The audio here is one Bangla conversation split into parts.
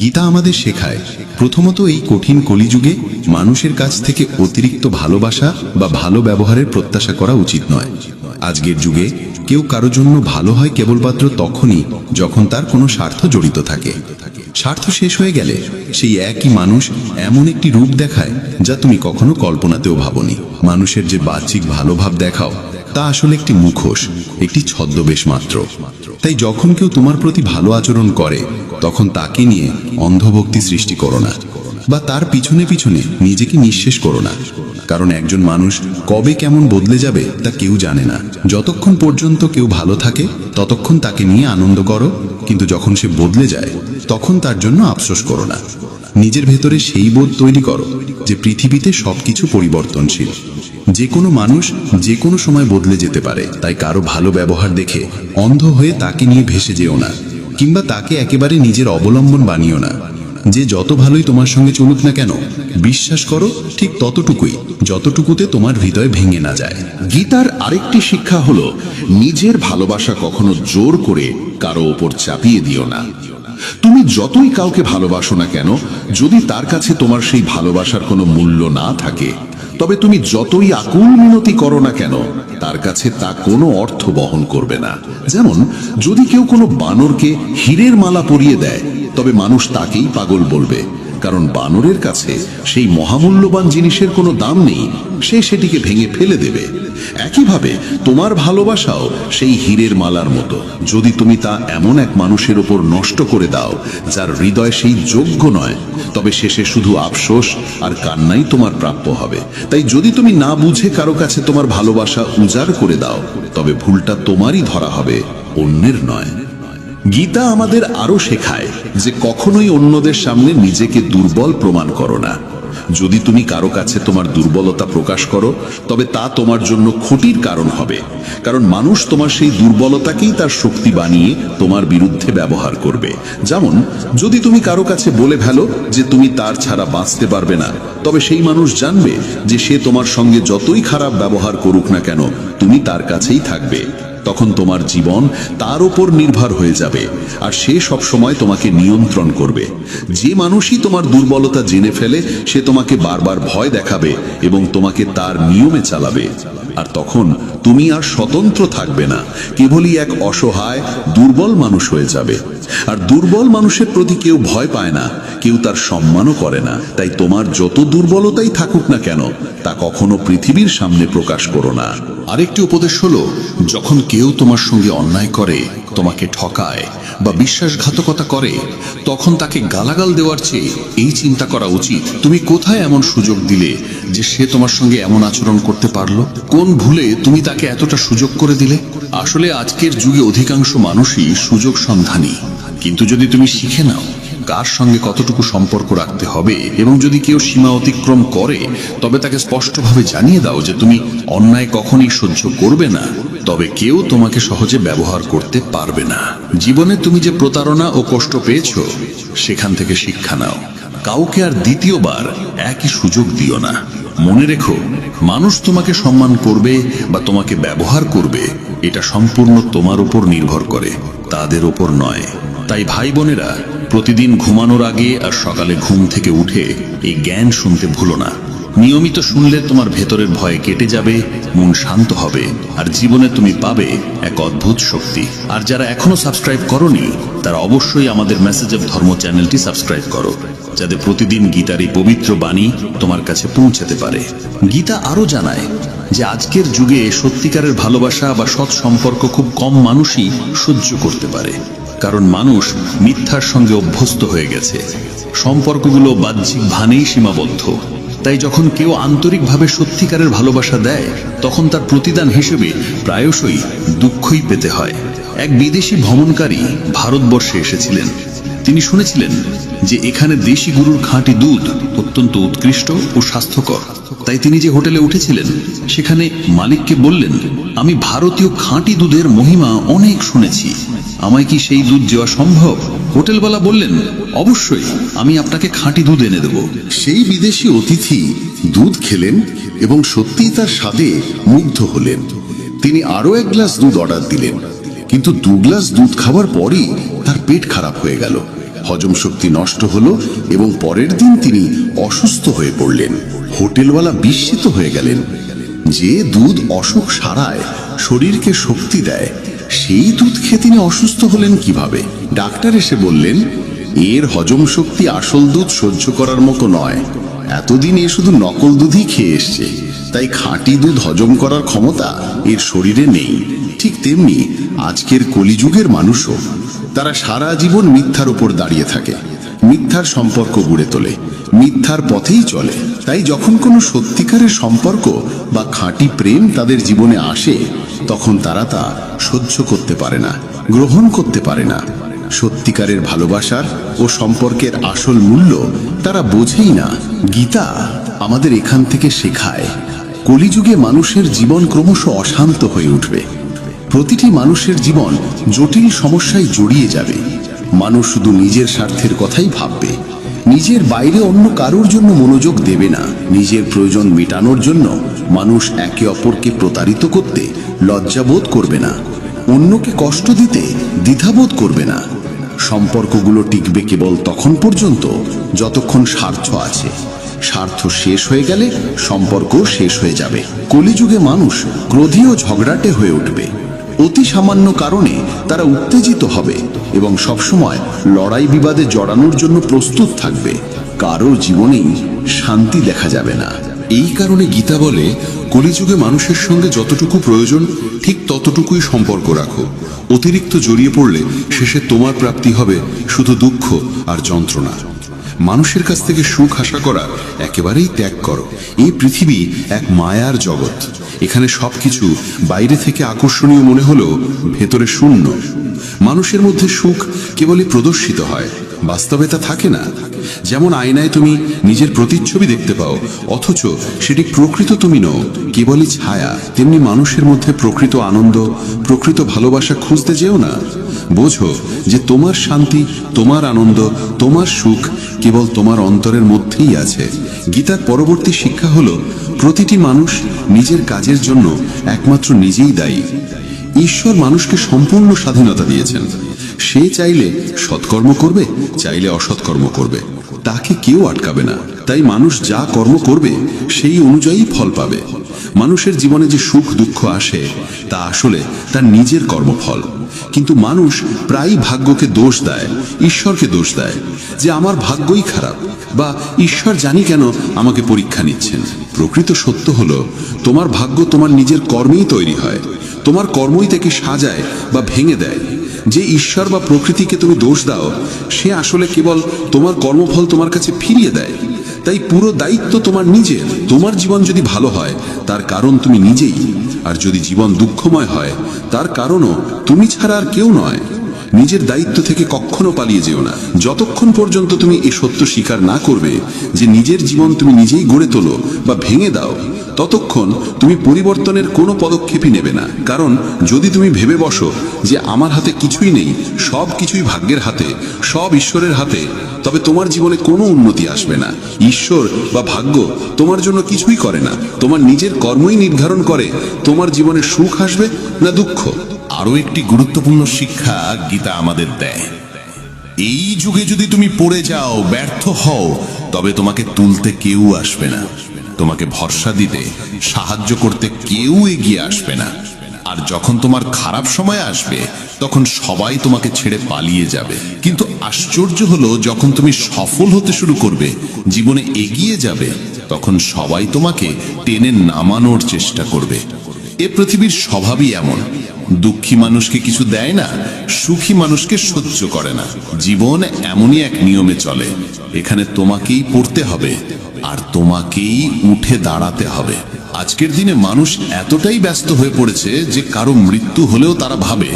গীতা আমাদের শেখায় প্রথমত এই কঠিন কলিযুগে মানুষের কাছ থেকে অতিরিক্ত ভালোবাসা বা ভালো ব্যবহারের প্রত্যাশা করা উচিত নয়। আজকের যুগে কেউ কারো জন্য ভালো হয় কেবলমাত্র তখনই যখন তার কোনো স্বার্থ জড়িত থাকে। স্বার্থ শেষ হয়ে গেলে সেই একই মানুষ এমন একটি রূপ দেখায় যা তুমি কখনো কল্পনাতেও ভাবনি। মানুষের যে বাহ্যিক ভালোভাব দেখাও তা আসলে একটি মুখোশ, একটি ছদ্মবেশ মাত্র। তাই যখন কেউ তোমার প্রতি ভালো আচরণ করে তখন তাকে নিয়ে অন্ধভক্তি সৃষ্টি করো না, বা তার পিছনে পিছনে নিজেকে নিঃশেষ করো না। কারণ একজন মানুষ কবে কেমন বদলে যাবে তা কেউ জানে না। যতক্ষণ পর্যন্ত কেউ ভালো থাকে ততক্ষণ তাকে নিয়ে আনন্দ করো, কিন্তু যখন সে বদলে যায় তখন তার জন্য আফসোস করো না। নিজের ভেতরে সেই বোধ তৈরি করো যে পৃথিবীতে সবকিছু পরিবর্তনশীল। যে কোনো মানুষ যে কোনো সময় বদলে যেতে পারে। তাই কারো ভালো ব্যবহার দেখে অন্ধ হয়ে তাকে নিয়ে ভেসে যেও না, কিংবা তাকে একেবারে নিজের অবলম্বন বানিও না। যে যত ভালোই তোমার সঙ্গে চলুক না কেন, বিশ্বাস করো ঠিক ততটুকুই যতটুকুতে তোমার হৃদয় ভেঙে না যায়। গীতার আরেকটি শিক্ষা হলো নিজের ভালোবাসা কখনো জোর করে কারো ওপর চাপিয়ে দিও না। তুমি যতই কাউকে ভালোবাসো না কেন, যদি তার কাছে তোমার সেই ভালোবাসার কোনো মূল্য না থাকে, তবে তুমি যতই আকুল মিনতি করো না কেন, তার কাছে তা কোনো অর্থ বহন করবে না। যেমন যদি কেউ কোনো বানরকে হীরের মালা পরিয়ে দেয়, তবে মানুষ তাকেই পাগল বলবে, কারণ বানরের কাছে সেই মহামূল্যবান জিনিসের কোনো দাম নেই, সে সেটিকে ভেঙে ফেলে দেবে। একইভাবে তোমার ভালোবাসাও সেই হীরের মালার মতো। যদি তুমি তা এমন এক মানুষের ওপর নষ্ট করে দাও যার হৃদয় সেই যোগ্য নয়, তবে শেষে শুধু আফসোস আর কান্নাই তোমার প্রাপ্য হবে। তাই যদি তুমি না বুঝে কারো কাছে তোমার ভালোবাসা উজাড় করে দাও, তবে ভুলটা তোমারই ধরা হবে, অন্যের নয়। গীতা আমাদের আরো শেখায় যে কখনোই অন্যদের সামনে নিজেকে দুর্বল প্রমাণ করো না। যদি তুমি কারো কাছে তোমার দুর্বলতা প্রকাশ করো, তবে তা তোমার জন্য ক্ষতির কারণ হবে। কারণ মানুষ তোমার সেই দুর্বলতাকেই তার শক্তি বানিয়ে তোমার বিরুদ্ধে ব্যবহার করবে। যেমন যদি তুমি কারো কাছে বলে ফেলো যে তুমি তার ছাড়া বাঁচতে পারবে না, তবে সেই মানুষ জানবে যে সে তোমার সঙ্গে যতই খারাপ ব্যবহার করুক না কেন, তুমি তার কাছেই থাকবে। তখন তোমার জীবন তার উপর নির্ভর হয়ে যাবে, আর সে সব সময় তোমাকে নিয়ন্ত্রণ করবে। যে মানুষই তোমার দুর্বলতা জেনে ফেলে, সে তোমাকে বারবার ভয় দেখাবে এবং তোমাকে তার নিয়মে চালাবে। আর তখন তুমি আর স্বতন্ত্র থাকবে না, কেবলই এক অসহায় দুর্বল মানুষ হয়ে যাবে। আর দুর্বল মানুষের প্রতি কেউ ভয় পায় না, কেউ তার সম্মানও করে না। তাই তোমার যত দুর্বলতাই থাকুক না কেন, তা কখনো পৃথিবীর সামনে প্রকাশ করো না। আরেকটি উপদেশ হলো, যখন কেউ তোমার সঙ্গে অন্যায় করে, তোমাকে ঠকায় বা বিশ্বাসঘাতকতা করে, তখন তাকে গালাগাল দেওয়ার চেয়ে এই চিন্তা করা উচিত, তুমি কোথায় এমন সুযোগ দিলে যে সে তোমার সঙ্গে এমন আচরণ করতে পারলো? কোন ভুলে তুমি তাকে এতটা সুযোগ করে দিলে? আসলে আজকের যুগে অধিকাংশ মানুষই সুযোগ সন্ধানী, কিন্তু যদি তুমি শিখে নাও কার সঙ্গে কতটুকু সম্পর্ক রাখতে হবে, এবং যদি কেউ সীমা অতিক্রম করে, তবে তাকে স্পষ্টভাবে জানিয়ে দাও যে তুমি অন্যায় কখনই সহ্য করবে না, তবে কেউ তোমাকে সহজে ব্যবহার করতে পারবে না। জীবনে তুমি যে প্রতারণা ও কষ্ট পেয়েছো, সেখান থেকে শিক্ষা নাও। কাউকে আর দ্বিতীয়বার একই সুযোগ দিও না। মনে রেখো, মানুষ তোমাকে সম্মান করবে বা তোমাকে ব্যবহার করবে, এটা সম্পূর্ণ তোমার উপর নির্ভর করে, তাদের উপর নয়। তাই ভাই বোনেরা, প্রতিদিন ঘুমানোর আগে আর সকালে ঘুম থেকে উঠে এই জ্ঞান শুনতে ভুলো না। নিয়মিত শুনলে তোমার ভেতরের ভয় কেটে যাবে, মন শান্ত হবে, আর জীবনে তুমি পাবে এক অদ্ভুত শক্তি। আর যারা এখনো সাবস্ক্রাইব করোনি, তারা অবশ্যই আমাদের মেসেজ অফ ধর্ম চ্যানেলটি সাবস্ক্রাইব করো, যাতে প্রতিদিন গীতার এই পবিত্র বাণী তোমার কাছে পৌঁছাতে পারে। গীতা আরো জানায় যে আজকের যুগে সত্যিকারের ভালোবাসা বা সৎ সম্পর্ক খুব কম মানুষই সহ্য করতে পারে, কারণ মানুষ মিথ্যার সঙ্গে অভ্যস্ত হয়ে গেছে। সম্পর্কগুলো বাহ্যিক ভানেই সীমাবদ্ধ। তাই যখন কেউ আন্তরিকভাবে সত্যিকারের ভালোবাসা দেয়, তখন তার প্রতিদান হিসেবে প্রায়শই দুঃখই পেতে হয়। এক বিদেশি ভ্রমণকারী ভারতবর্ষে এসেছিলেন। তিনি শুনেছিলেন যে এখানে দেশি গরুর খাঁটি দুধ অত্যন্ত উৎকৃষ্ট ও স্বাস্থ্যকর। তাই তিনি যে হোটেলে উঠেছিলেন, সেখানে মালিককে বললেন, আমি ভারতীয় খাঁটি দুধের মহিমা অনেক শুনেছি, আমায় কি সেই দুধ দেওয়া সম্ভব? হোটেলওয়ালা বললেন, অবশ্যই, আমি আপনাকে খাঁটি দুধ এনে দেব। সেই বিদেশি অতিথি দুধ খেলেন এবং সত্যিই তার স্বাদে মুগ্ধ হলেন। তিনি আরো এক গ্লাস দুধ অর্ডার দিলেন, কিন্তু 2 গ্লাস দুধ খাওয়ার পরই তার পেট খারাপ হয়ে গেল। হজম শক্তি নষ্ট হলো এবং পরের দিন তিনি অসুস্থ হয়ে পড়লেন। হোটেলওয়ালা বিস্মিত হয়ে গেলেন। যে দুধ অসুখ সারায়, শরীরকে শক্তি দেয়, সেই দুধ খেয়ে তিনি অসুস্থ হলেন কিভাবে? ডাক্তার এসে বললেন, এর হজম শক্তি আসল দুধ সহ্য করার মতো নয়। এতদিন এ শুধু নকল দুধই খেয়ে এসছে, তাই খাঁটি দুধ হজম করার ক্ষমতা এর শরীরে নেই। ঠিক তেমনি আজকের কলিযুগের মানুষও, তারা সারা জীবন মিথ্যার উপর দাঁড়িয়ে থাকে, মিথ্যার সম্পর্ক গড়ে তোলে, মিথ্যার পথেই চলে। তাই যখন কোনো সত্যিকারের সম্পর্ক বা খাঁটি প্রেম তাদের জীবনে আসে, তখন তারা তা সহ্য করতে পারে না, গ্রহণ করতে পারে না। সত্যিকারের ভালোবাসার ও সম্পর্কের আসল মূল্য তারা বোঝেই না। গীতা আমাদের এখান থেকে শেখায়, কলিযুগে মানুষের জীবন ক্রমশ অশান্ত হয়ে উঠবে। প্রতিটি মানুষের জীবন জটিল সমস্যায় জড়িয়ে যাবে। মানুষ শুধু নিজের স্বার্থের কথাই ভাববে, নিজের বাইরে অন্য কারোর জন্য মনোযোগ দেবে না। নিজের প্রয়োজন মেটানোর জন্য মানুষ একে অপরকে প্রতারিত করতে লজ্জাবোধ করবে না, অন্যকে কষ্ট দিতে দ্বিধাবোধ করবে না। সম্পর্কগুলো টিকবে কেবল তখন পর্যন্ত যতক্ষণ স্বার্থ আছে। স্বার্থ শেষ হয়ে গেলে সম্পর্ক শেষ হয়ে যাবে। কলিযুগে মানুষ ক্রোধী ও ঝগড়াটে হয়ে উঠবে। অতি সামান্য কারণে তারা উত্তেজিত হবে এবং সবসময় লড়াই বিবাদে জড়ানোর জন্য প্রস্তুত থাকবে। কারো জীবনেই শান্তি দেখা যাবে না। এই কারণে গীতা বলে, কলিযুগে মানুষের সঙ্গে যতটুকু প্রয়োজন ঠিক ততটুকুই সম্পর্ক রাখো। অতিরিক্ত জড়িয়ে পড়লে শেষে তোমার প্রাপ্তি হবে শুধু দুঃখ আর যন্ত্রণা। মানুষের কাছ থেকে সুখ আশা করা একেবারেই ত্যাগ করো। এই পৃথিবী এক মায়ার জগৎ। এখানে সবকিছু বাইরে থেকে আকর্ষণীয় মনে হলেও ভেতরে শূন্য। মানুষের মধ্যে সুখ কেবলই প্রদর্শিত হয়, বাস্তবে তা থাকে না। যেমন আয়নায় তুমি নিজের প্রতিচ্ছবি দেখতে পাও, অথচ সেটি প্রকৃত তুমি নও, কেবলই ছায়া। তেমনি মানুষের মধ্যে প্রকৃত আনন্দ, প্রকৃত ভালোবাসা খুঁজতে যেও না। বোঝো যে তোমার শান্তি, তোমার আনন্দ, তোমার সুখ কেবল তোমার অন্তরের মধ্যেই আছে। গীতার পরবর্তী শিক্ষা হলো, প্রতিটি মানুষ নিজের কাজের জন্য একমাত্র নিজেই দায়ী। ঈশ্বর মানুষকে সম্পূর্ণ স্বাধীনতা দিয়েছেন। সে চাইলে সৎকর্ম করবে, চাইলে অসৎকর্ম করবে, তাকে কেউ আটকাবে না। তাই মানুষ যা কর্ম করবে সেই অনুযায়ী ফল পাবে। মানুষের জীবনে যে সুখ দুঃখ আসে তা আসলে তার নিজের কর্মফল। কিন্তু মানুষ প্রায়ই ভাগ্যকে দোষ দেয়, ঈশ্বরকে দোষ দেয়, যে আমার ভাগ্যই খারাপ, বা ঈশ্বর জানি কেন আমাকে পরীক্ষা নিচ্ছেন। প্রকৃত সত্য হলো, তোমার ভাগ্য তোমার নিজের কর্মেই তৈরি হয়। তোমার কর্মই তাকে সাজায় বা ভেঙে দেয়। যে ঈশ্বর বা প্রকৃতিকে তুমি দোষ দাও, সে আসলে কেবল তোমার কর্মফল তোমার কাছে ফিরিয়ে দেয়। তাই পুরো দায়িত্ব তোমার নিজের। তোমার জীবন যদি ভালো হয় তার কারণ তুমি নিজেই, আর যদি জীবন দুঃখময় হয় তার কারণও তুমি ছাড়া আর কেউ নয়। নিজের দায়িত্ব থেকে কখনো পালিয়ে যেও না। যতক্ষণ পর্যন্ত তুমি এই সত্য স্বীকার না করবে যে নিজের জীবন তুমি নিজেই গড়ে তোলো বা ভেঙে দাও, ততক্ষণ তুমি পরিবর্তনের কোনো পদক্ষেপই নেবে না। কারণ যদি তুমি ভেবে বসো যে আমার হাতে কিছুই নেই, সব কিছুই ভাগ্যের হাতে, সব ঈশ্বরের হাতে, তবে তোমার জীবনে কোনো উন্নতি আসবে না। ঈশ্বর বা ভাগ্য তোমার জন্য কিছুই করে না। তোমার নিজের কর্মই নির্ধারণ করে তোমার জীবনে সুখ আসবে না দুঃখ। আরো একটি গুরুত্বপূর্ণ শিক্ষা গীতা আমাদের দেয়, এই যুগে যদি তুমি পড়ে যাও, ব্যর্থ হও, তবে তোমাকে তুলতে কেউ আসবে না, তোমাকে ভরসা দিতে, সাহায্য করতে কেউ এগিয়ে আসবে না। আর যখন তোমার খারাপ সময় আসবে তখন সবাই তোমাকে ছেড়ে পালিয়ে যাবে। কিন্তু আশ্চর্য হলো, যখন তুমি সফল হতে শুরু করবে, জীবনে এগিয়ে যাবে, তখন সবাই তোমাকে টেনে নামানোর চেষ্টা করবে। এ পৃথিবীর স্বভাবই এমন, দুঃখী মানুষকে কিছু দেয় না, সুখী মানুষকে সহ্য করে না। জীবন এমনই এক নিয়মে চলে, এখানে তোমাকেই পড়তে হবে আর তোমাকেই উঠে দাঁড়াতে হবে। আজকের দিনে মানুষ এতটাই ব্যস্ত হয়ে পড়েছে যে কারো মৃত্যু হলেও তারা ভাবে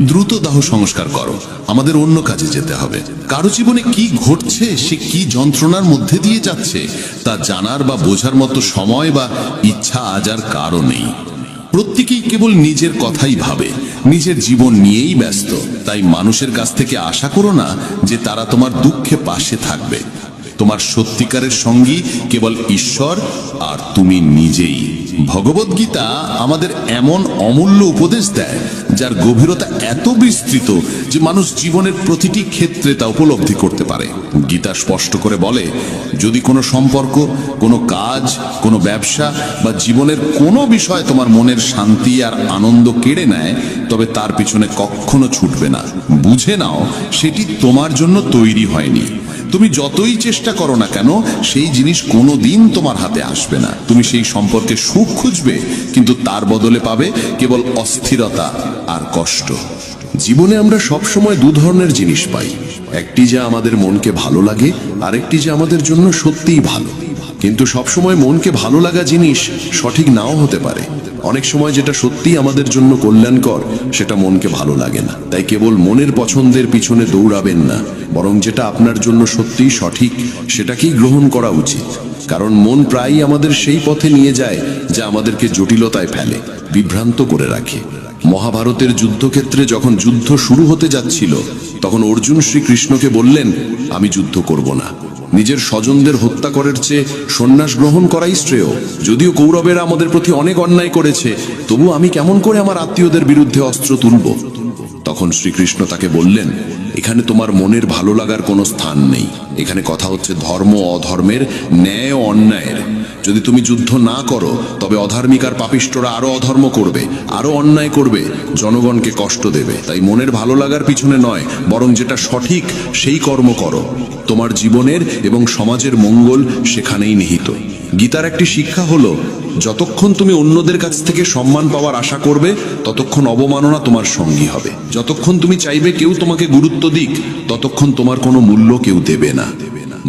দ্রুত দাহ সংস্কার করো, আমাদের অন্য কাজে যেতে হবে। কারো জীবনে কি ঘটছে, সে কি যন্ত্রণার মধ্যে দিয়ে যাচ্ছে, তা জানার বা বোঝার মতো সময় বা ইচ্ছা আজ আর কারো নেই। প্রত্যেকেই কেবল নিজের কথাই ভাবে, নিজের জীবন নিয়েই ব্যস্ত। তাই মানুষের কাছ থেকে আশা করো না যে তারা তোমার দুঃখে পাশে থাকবে। তোমার সত্যিকারের সঙ্গী কেবল ঈশ্বর আর তুমি নিজেই। ভগবদ্গীতা আমাদের এমন অমূল্য উপদেশ দেয় যার গভীরতা এত বিস্তৃত যে মানুষ জীবনের প্রতিটি ক্ষেত্রে তা উপলব্ধি করতে পারে। গীতা স্পষ্ট করে বলে, যদি কোনো সম্পর্ক, কোনো কাজ, কোনো ব্যবসা বা জীবনের কোনো বিষয় তোমার মনের শান্তি আর আনন্দ কেড়ে নেয়, তবে তার পিছনে কখনো ছুটবে না। বুঝে নাও সেটি তোমার জন্য তৈরি হয়নি। তুমি যতই চেষ্টা করো না কেন, সেই জিনিস কোনোদিন তোমার হাতে আসবে না। তুমি সেই সম্পর্কে সুখ খুঁজবে, কিন্তু তার বদলে পাবে কেবল অস্থিরতা আর কষ্ট। জীবনে আমরা সব সময় দু ধরনের জিনিস পাই, একটি যা আমাদের মনকে ভালো লাগে, আরেকটি যা আমাদের জন্য সত্যিই ভালো। কিন্তু সবসময় মনকে ভালো লাগা জিনিস সঠিক নাও হতে পারে। অনেক সময় যেটা সত্যিই আমাদের জন্য কল্যাণকর সেটা মনকে ভালো লাগে না। তাই কেবল মনের পছন্দের পিছনে দৌড়াবেন না, বরং যেটা আপনার জন্য সত্যিই সঠিক সেটাকেই গ্রহণ করা উচিত। কারণ মন প্রায়ই আমাদের সেই পথে নিয়ে যায় যা আমাদেরকে জটিলতায় ফেলে, বিভ্রান্ত করে রাখে। মহাভারতের যুদ্ধক্ষেত্রে যখন যুদ্ধ শুরু হতে যাচ্ছিল, তখন অর্জুন শ্রীকৃষ্ণকে বললেন, আমি যুদ্ধ করব না। নিজের স্বজনদের হত্যা করার চেয়ে সন্ন্যাস গ্রহণ করাই শ্রেয়। যদিও কৌরবেরা আমাদের প্রতি অনেক অন্যায় করেছে, তবু আমি কেমন করে আমার আত্মীয়দের বিরুদ্ধে অস্ত্র তুলব? তখন শ্রীকৃষ্ণ তাকে বললেন, এখানে তোমার মনের ভালো লাগার কোনো স্থান নেই। এখানে কথা হচ্ছে ধর্ম অধর্মের, ন্যায় ও অন্যায়ের। যদি তুমি যুদ্ধ না করো, তবে অধার্মিক আর পাপিষ্টরা আরো অধর্ম করবে, আরো অন্যায় করবে, জনগণকে কষ্ট দেবে। তাই মনের ভালো লাগার পিছনে নয়, বরং যেটা সঠিক সেই কর্ম করো। তোমার জীবনের এবং সমাজের মঙ্গল সেখানেই নিহিত। গীতার একটি শিক্ষা হলো, যতক্ষণ তুমি অন্যদের কাছ থেকে সম্মান পাওয়ার আশা করবে, ততক্ষণ অবমাননা তোমার সঙ্গী হবে। যতক্ষণ তুমি চাইবে কেউ তোমাকে গুরুত্ব দিক, ততক্ষণ তোমার কোনো মূল্য কেউ দেবে না।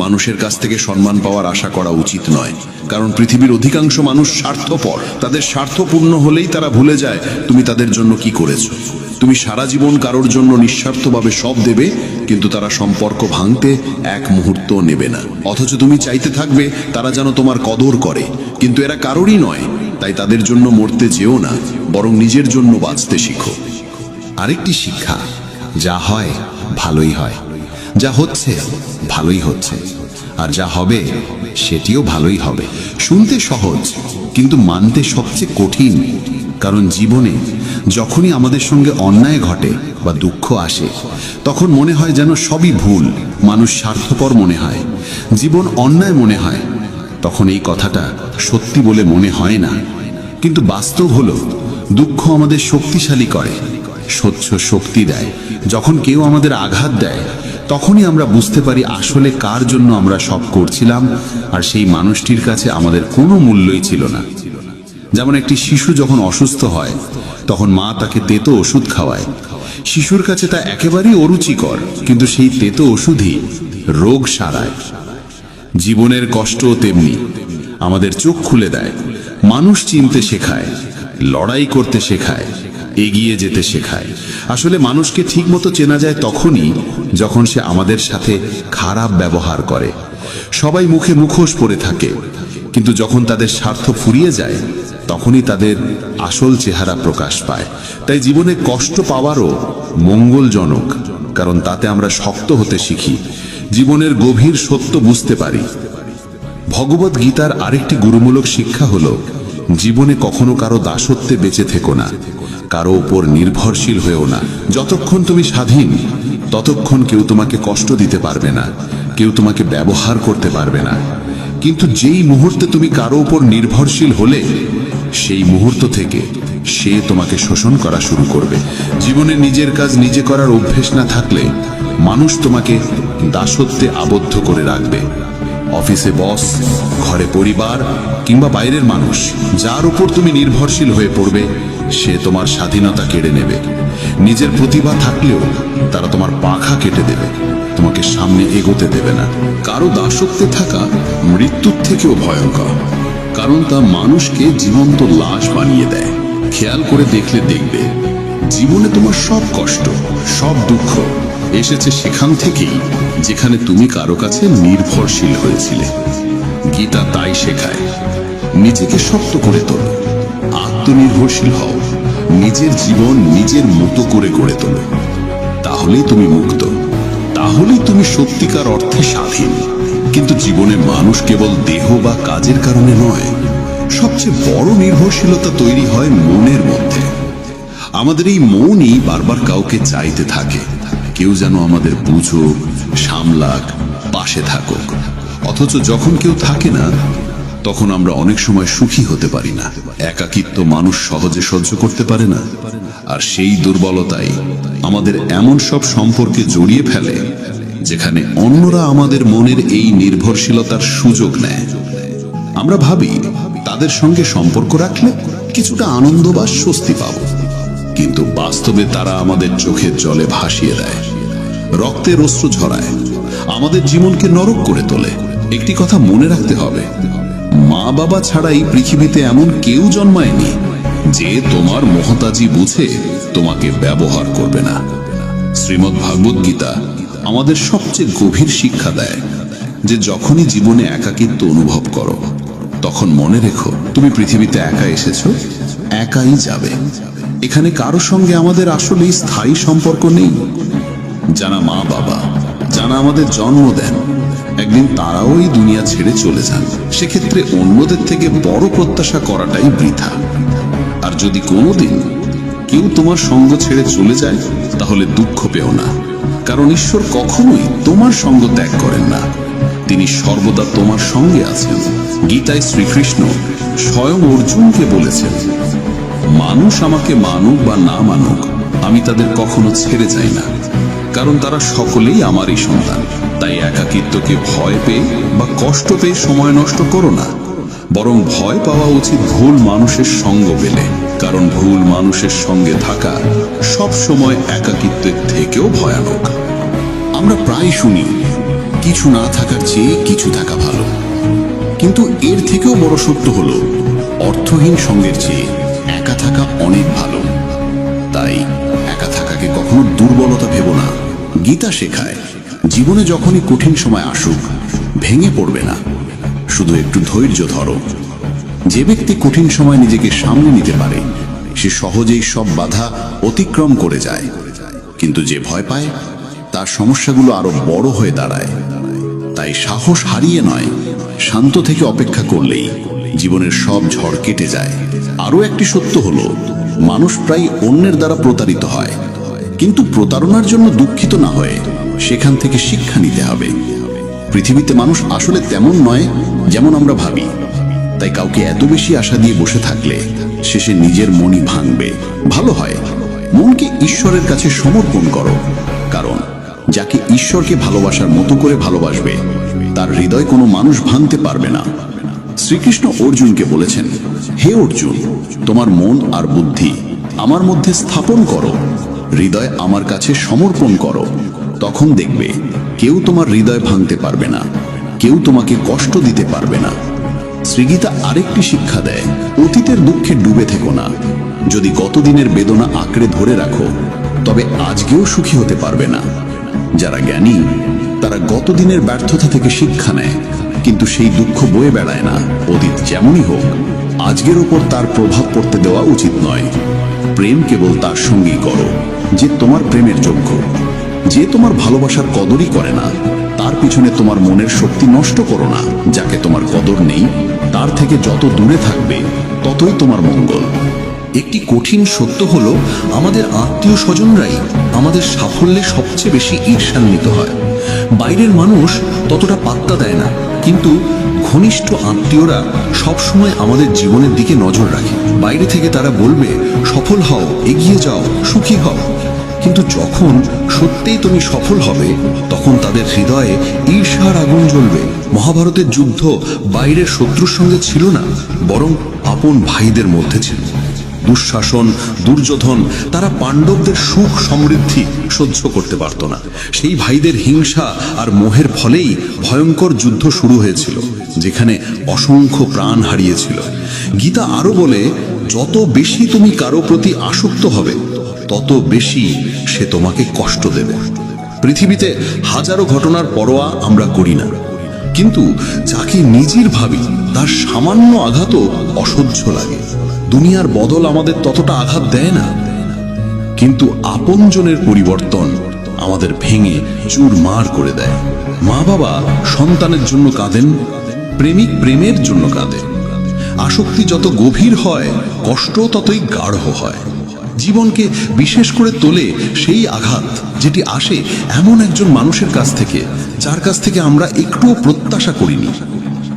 মানুষের কাছ থেকে সম্মান পাওয়ার আশা করা উচিত নয়, কারণ পৃথিবীর অধিকাংশ মানুষ স্বার্থপর। তাদের স্বার্থ পূর্ণ হলেই তারা ভুলে যায় তুমি তাদের জন্য কি করেছো। তুমি সারা জীবন কারোর জন্য নিঃস্বার্থভাবে সব দেবে, কিন্তু তারা সম্পর্ক ভাঙতে এক মুহূর্ত নেবে না। অথচ তুমি চাইতে থাকবে তারা যেন তোমার কদর করে, কিন্তু এরা কারোরই নয়। তাই তাদের জন্য মরতে যেও না, বরং নিজের জন্য বাঁচতে শিখো। আরেকটি শিক্ষা, যা হয় ভালোই হয়, যা হচ্ছে ভালোই হচ্ছে, আর যা হবে সেটিও ভালোই হবে। শুনতে সহজ, কিন্তু মানতে সবচেয়ে কঠিন। কারণ জীবনে যখনই আমাদের সঙ্গে অন্যায় ঘটে বা দুঃখ আসে, তখন মনে হয় যেন সবই ভুল, মানুষ স্বার্থপর মনে হয়, জীবন অন্যায় মনে হয়। তখন এই কথাটা সত্যি বলে মনে হয় না, কিন্তু বাস্তব হলো দুঃখ আমাদের শক্তিশালী করে, সহ্য শক্তি দেয়। যখন কেউ আমাদের আঘাত দেয়, তখনই আমরা বুঝতে পারি আসলে কার জন্য আমরা সব করছিলাম, আর সেই মানুষটির কাছে আমাদের কোনো মূল্যই ছিল না। যেমন একটি শিশু যখন অসুস্থ হয়, তখন মা তাকে তেতো ওষুধ খাওয়ায়। শিশুর কাছে তা একেবারেই অরুচিকর, কিন্তু সেই তেতো ওষুধই রোগ সারায়। জীবনের কষ্টও তেমনি, আমাদের চোখ খুলে দেয়, মানুষ চিনতে শেখায়, লড়াই করতে শেখায়, এগিয়ে যেতে শেখায়। আসলে মানুষকে ঠিকমতো চেনা যায় তখনই যখন সে আমাদের সাথে খারাপ ব্যবহার করে। সবাই মুখে মুখোশ পরে থাকে, কিন্তু যখন তাদের স্বার্থ ফুরিয়ে যায়, তখনই তাদের আসল চেহারা প্রকাশ পায়। তাই জীবনে কষ্ট পাওয়ারও মঙ্গলজনক, কারণ তাতে আমরা শক্ত হতে শিখি, জীবনের গভীর সত্য বুঝতে পারি। ভগবদ গীতার আরেকটি গুরুমূলক শিক্ষা হলো, জীবনে কখনো কারো দাসত্বে বেঁচে থেকো না, কারো উপর নির্ভরশীল হয়েও না। যতক্ষণ তুমি স্বাধীন, ততক্ষণ কেউ তোমাকে কষ্ট দিতে পারবে না, কেউ তোমাকে ব্যবহার করতে পারবে না। কিন্তু যেই মুহূর্তে তুমি কারো উপর নির্ভরশীল হলে, সেই মুহূর্ত থেকে সে তোমাকে শোষণ করা শুরু করবে। জীবনে নিজের কাজ নিজে করার অভ্যেস না থাকলে মানুষ তোমাকে দাসত্বে আবদ্ধ করে রাখবে। অফিসে বস, ঘরে পরিবার, কিংবা বাইরের মানুষ, যার উপর তুমি নির্ভরশীল হয়ে পড়বে, সে তোমার স্বাধীনতা কেড়ে নেবে। নিজের প্রতিভা থাকলেও তারা তোমার পাখা কেটে দেবে, তোমাকে সামনে এগোতে দেবে না। কারো দাসত্বে থাকা মৃত্যুর থেকেও ভয়ঙ্কর, কারণ তা মানুষকে জীবন্ত লাশ বানিয়ে দেয়। খেয়াল করে দেখলে দেখবে, জীবনে তোমার সব কষ্ট, সব দুঃখ এসেছে সেখান থেকেই যেখানে তুমি কারো কাছে নির্ভরশীল হয়েছিলে। গীতা তাই শেখায়, নিজেকে শক্ত করে তোলো, আত্মনির্ভরশীল হও, নিজের জীবন নিজের মতো করে গড়ে তোলো। তাহলেই তুমি মুক্ত, তাহলেই তুমি সত্যিকার অর্থে স্বাধীন। কিন্তু জীবনে মানুষ কেবল দেহ বা কাজের কারণে নয়, সবচেয়ে বড় নির্ভরশীলতা তৈরি হয় মনের মধ্যে। আমাদের এই মনই বারবার কাউকে চাইতে থাকে, কেউ যেন আমাদের বুঝুক, সামলাক, পাশে থাকুক। অথচ যখন কেউ থাকে না, তখন আমরা অনেক সময় সুখী হতে পারি না। একাকিত্ব মানুষ সহজে সহ্য করতে পারে না, আর সেই দুর্বলতাই আমাদের এমন সব সম্পর্কে জড়িয়ে ফেলে যেখানে অন্যরা আমাদের মনের এই নির্ভরশীলতার সুযোগ নেয়। আমরা ভাবি তাদের সঙ্গে সম্পর্ক রাখলে কিছুটা আনন্দ বা স্বস্তি পাব, কিন্তু বাস্তবে তারা আমাদের চোখের জলে ভাসিয়ে দেয়, রক্তের অশ্রু ঝরায়, আমাদের জীবনকে নরক করে তোলে। একটি কথা মনে রাখতে হবে, মা বাবা ছাড়াই পৃথিবীতে এমন কেউ জন্মায়নি যে তোমার মহতাজি বুঝে তোমাকে ব্যবহার করবে না। শ্রীমদ্ ভাগবত গীতা আমাদের সবচেয়ে গভীর শিক্ষা দেয় যে যখনই জীবনে একাকিত্ব অনুভব করো, তখন মনে রেখো তুমি পৃথিবীতে একা এসেছো, একাই যাবে। এখানে কারো সঙ্গে আমাদের আসলে স্থায়ী সম্পর্ক নেই। যারা মা বাবা, যারা আমাদের জন্ম দেন, একদিন তারাও এই দুনিয়া ছেড়ে চলে যান। সেক্ষেত্রে অন্যদের থেকে বড় প্রত্যাশা করাটাই বৃথা। আর যদি কোনোদিন কেউ তোমার সঙ্গ ছেড়ে চলে যায়, তাহলে দুঃখ পেও না, কারণ ঈশ্বর কখনোই তোমার সঙ্গ ত্যাগ করেন না। তিনি সর্বদা তোমার সঙ্গে আছেন। গীতায় শ্রীকৃষ্ণ স্বয়ং অর্জুনকে বলেছেন, মানুষ আমাকে মানুক বা না মানুক, আমি তাদের কখনো ছেড়ে যাই না, কারণ তারা সকলেই আমারই সন্তান। তাই একাকিত্বকে ভয় পেয়ে বা কষ্ট পেয়ে সময় নষ্ট করো না, বরং ভয় পাওয়া উচিত ভুল মানুষের সঙ্গ পেলে, কারণ ভুল মানুষের সঙ্গে থাকা সব সময় একাকিত্বের থেকেও ভয়ানক। আমরা প্রায় শুনি কিছু না থাকার চেয়ে কিছু থাকা ভালো, কিন্তু এর থেকেও বড় সত্য হলো অর্থহীন সঙ্গের চেয়ে একা থাকা অনেক ভালো। তাই একা থাকাকে কখনো দুর্বলতা ভেবো না। গীতা শেখায় জীবনে যখনই কঠিন সময় আসুক, ভেঙে পড়বে না, শুধু একটু ধৈর্য ধরো। যে ব্যক্তি কঠিন সময় নিজেকে সামলে নিতে পারে, সে সহজেই সব বাধা অতিক্রম করে যায়। কিন্তু যে ভয় পায়, তার সমস্যাগুলো আরো বড় হয়ে দাঁড়ায়। তাই সাহস হারিয়ে নয়, শান্ত থেকে অপেক্ষা করলেই জীবনের সব ঝড় কেটে যায়। আরো একটি সত্য হলো, মানুষ প্রায় অন্যের দ্বারা প্রতারিত হয়, কিন্তু প্রতারণার জন্য দুঃখিত না হয়ে সেখান থেকে শিক্ষা নিতে হবে। পৃথিবীতে মানুষ আসলে তেমন নয় যেমন আমরা ভাবি। তাই কাউকে এত বেশি আশা দিয়ে বসে থাকলে শেষে নিজের মনই ভাঙবে। ভালো হয় মনকে ঈশ্বরের কাছে সমর্পণ করো, কারণ যাকে ঈশ্বরকে ভালোবাসার মতো করে ভালোবাসবে, তার হৃদয় কোনো মানুষ ভাঙতে পারবে না। শ্রীকৃষ্ণ অর্জুনকে বলেছেন, হে অর্জুন, তোমার মন আর বুদ্ধি আমার মধ্যে স্থাপন করো, হৃদয় আমার কাছে সমর্পণ করো, তখন দেখবে কেউ তোমার হৃদয় ভাঙতে পারবে না, কেউ তোমাকে কষ্ট দিতে পারবে না। শ্রীগীতা আরেকটি শিক্ষা দেয়, অতীতের দুঃখে ডুবে থেকো না। যদি গতদিনের বেদনা আঁকড়ে ধরে রাখো, তবে আজকেও সুখী হতে পারবে না। যারা জ্ঞানী, তারা গতদিনের ব্যর্থতা থেকে শিক্ষা নেয়, কিন্তু সেই দুঃখ বয়ে বেড়ায় না। অতীত যেমনই হোক, আজকের ওপর তার প্রভাব পড়তে দেওয়া উচিত নয়। প্রেম কেবল তার সঙ্গেই করো যে তোমার প্রেমের যোগ্য। যে তোমার ভালোবাসার কদরই করে না, তার পিছনে তোমার মনের শক্তি নষ্ট করো না। যাকে তোমার কদর নেই, তার থেকে যত দূরে থাকবে ততই তোমার মঙ্গল। একটি কঠিন সত্য হলো, আমাদের আত্মীয় স্বজনরাই আমাদের সাফল্যে সবচেয়ে বেশি ঈর্ষান্বিত হয়। বাইরের মানুষ ততটা পাত্তা দেয় না, কিন্তু ঘনিষ্ঠ আত্মীয়রা সবসময় আমাদের জীবনের দিকে নজর রাখে। বাইরে থেকে তারা বলবে, সফল হও, এগিয়ে যাও, সুখী হও। কিন্তু যখন সত্যিই তুমি সফল হবে, তখন তাদের হৃদয়ে ঈর্ষার আগুন জ্বলবে। মহাভারতের যুদ্ধ বাইরের শত্রুর সঙ্গে ছিল না, বরং আপন ভাইদের মধ্যে ছিল। দুঃশাসন, দুর্যোধন, তারা পাণ্ডবদের সুখ সমৃদ্ধি সহ্য করতে পারত না। সেই ভাইদের হিংসা আর মোহের ফলেই ভয়ঙ্কর যুদ্ধ শুরু হয়েছিল, যেখানে অসংখ্য প্রাণ হারিয়েছিল। গীতা আরো বলে, যত বেশি তুমি কারো প্রতি আসক্ত হবে, তত বেশি সে তোমাকে কষ্ট দেবে। পৃথিবীতে হাজারো ঘটনার পরোয়া আমরা করি না, কিন্তু যাকে নিজের ভাবি, তার সামান্য আঘাতও অসহ্য লাগে। দুনিয়ার বদল আমাদের ততটা আঘাত দেয় না, কিন্তু আপনজনের পরিবর্তন আমাদের ভেঙে চুরমার করে দেয়। মা বাবা সন্তানের জন্য কাঁদেন, প্রেমিক প্রেমের জন্য কাঁদে, আসক্তি যত গভীর হয় কষ্ট ততই গাঢ় হয়। জীবনকে বিশেষ করে তোলে সেই আঘাত যেটি আসে এমন একজন মানুষের কাছ থেকে যার কাছ থেকে আমরা একটুও প্রত্যাশা করিনি।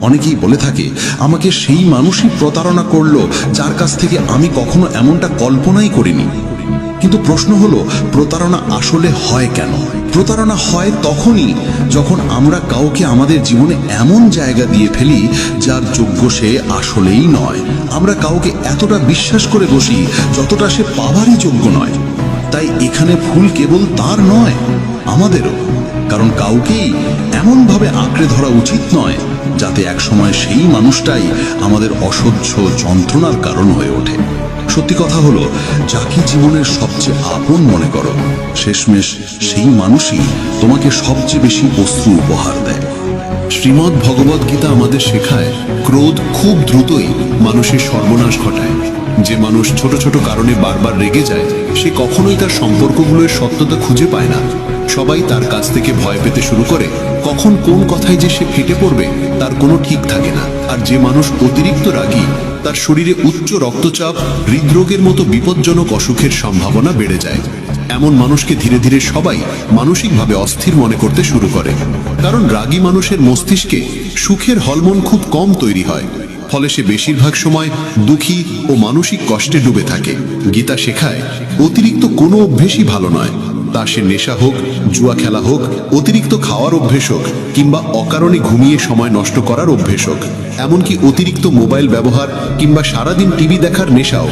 অনেকেই বলে থাকে আমাকে সেই মানুষই প্রতারণা করলো যার কাছ থেকে আমি কখনো এমনটা কল্পনাই করিনি। কিন্তু প্রশ্ন হলো, প্রতারণা আসলে হয় কেন? প্রতারণা হয় তখনই যখন আমরা কাউকে আমাদের জীবনে এমন জায়গা দিয়ে ফেলি যার যোগ্য সে আসলেই নয়। আমরা কাউকে এতটা বিশ্বাস করে বসি যতটা সে পাওয়ারই যোগ্য নয়। তাই এখানে ভুল কেবল তার নয়, আমাদেরও। কারণ কাউকেই এমনভাবে আঁকড়ে ধরা উচিত নয় যাতে একসময় সেই মানুষটাই আমাদের অসহ্য যন্ত্রণার কারণ হয়ে ওঠে। সত্যি কথা হলো, যাকে জীবনের সবচেয়ে আপন মনে করো, শেষমেশ সেই মানুষই তোমাকে সবচেয়ে বেশি অশ্রু উপহার দেয়। শ্রীমদ্ ভগবদ গীতা আমাদের শেখায়, ক্রোধ খুব দ্রুতই মানুষের সর্বনাশ ঘটায়। যে মানুষ ছোট ছোট কারণে বারবার রেগে যায়, সে কখনোই তার সম্পর্কগুলোর সত্যতা খুঁজে পায় না। সবাই তার কাছ থেকে ভয় পেতে শুরু করে। কখন কোন কথায় যে সে ফেটে পড়বে তার কোনো ঠিক থাকে না। আর যে মানুষ অতিরিক্ত রাগী, তার শরীরে উচ্চ রক্তচাপ, হৃদরোগের মতো বিপজ্জনক অসুখের সম্ভাবনা বেড়ে যায়। এমন মানুষকে ধীরে ধীরে সবাই মানসিকভাবে অস্থির মনে করতে শুরু করে। কারণ রাগী মানুষের মস্তিষ্কে সুখের হরমোন খুব কম তৈরি হয়, ফলে সে বেশিরভাগ সময় দুঃখী ও মানসিক কষ্টে ডুবে থাকে। গীতা শেখায়, অতিরিক্ত কোনো অভ্যেসই ভালো নয়। তা সে নেশা হোক, জুয়া খেলা হোক, অতিরিক্ত খাওয়ার অভ্যেস হোক, কিংবা অকারণে ঘুমিয়ে সময় নষ্ট করার অভ্যেস হোক, এমনকি অতিরিক্ত মোবাইল ব্যবহার কিংবা সারাদিন টিভি দেখার নেশাও